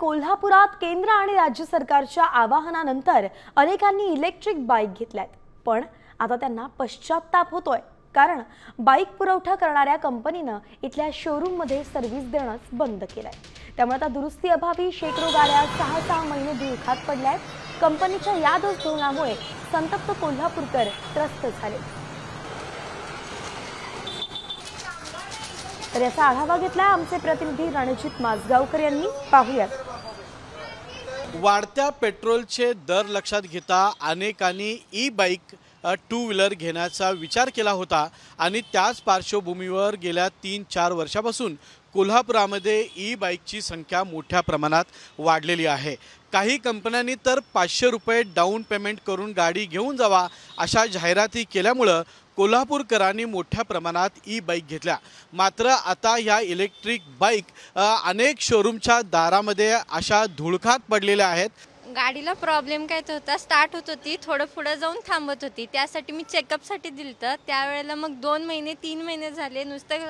कोल्हापुरात केंद्र आणि राज्य सरकारच्या आवाहनानंतर अनेकांनी इलेक्ट्रिक बाईक घेतल्यात, पण आता त्यांना पश्चात्ताप होतोय, कारण बाईक पुरवठा करणाऱ्या कंपनीने इथल्या शोरूम मध्ये सर्व्हिस देणंच बंद केलंय। त्यामुळे आता दुरुस्ती अभावी शेकडो गाड्या 6-6 महिने धुळखात पडल्यात। कंपनीच्या या धोरणामुळे संतप्त कोल्हापूरकर त्रस्त झाले। तर याचा आढावा घेतला आमचे प्रतिनिधी रणजित माजगावकर यांनी। पाहूयात। वाढत्या पेट्रोलचे दर लक्षात घेता अनेकांनी ई बाईक टू व्हीलर घेण्याचा विचार केला होता आणि त्याच पार्श्वभूमीवर गेल्या 3-4 वर्षापासून कोल्हापुरामध्ये ई बाईकची संख्या मोठ्या प्रमाणात वाढलेली आहे। काही कंपन्यांनी तर 500 रुपये डाऊन पेमेंट करून गाडी घेऊन जावा अशा जाहिराती केल्यामुळे कोल्हापूरकरांनी मोठ्या प्रमाणात ई बाईक घेतल्या। मात्र आता ह्या इलेक्ट्रिक बाईक अनेक शोरूमच्या दारामध्ये अशा धुळखात पडलेल्या आहेत। गाडीला प्रॉब्लेम काय होता, स्टार्ट होत होती, थोडं पुढे जाऊन थांबत होती। त्यासाठी मी चेकअपसाठी दिलतं। त्यावेळेला मग 2 महिने 3 महिने झाले नुसतं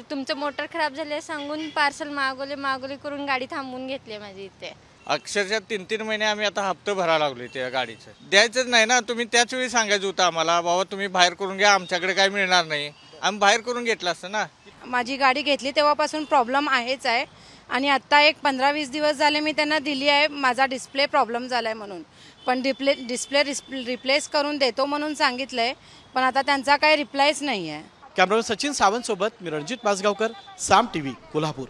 तुमचं मोटर खराब झाले सांगून पार्सल मागवले करून गाडी थांबवून घेतली माझी इथे। अक्षरशः 3-3 महिने आम्ही आता हप्ते भरायला लागलो त्या गाडीचं। द्यायचंच नाही ना, तुम्ही त्याच वेळी सांगायचं होतं आम्हाला, बाबा तुम्ही बाहेर करून घ्या, आमच्याकडे काय मिळणार नाही। आम्ही बाहेर करून घेतलं असतं ना। माझी गाडी घेतली तेव्हापासून प्रॉब्लेम आहेच आहे आणि आता एक 15-20 दिवस झाले मी त्यांना दिली आहे, माझा डिस्प्ले प्रॉब्लेम झालाय म्हणून। पण डिस्प्ले रिप्लेस करून देतो म्हणून सांगितलंय, पण आता त्यांचा काही रिप्लायच नाही आहे। कॅमेरामॅन सचिन सावंत सोबत मी रणजित माजगावकर, साम टीव्ही, कोल्हापूर।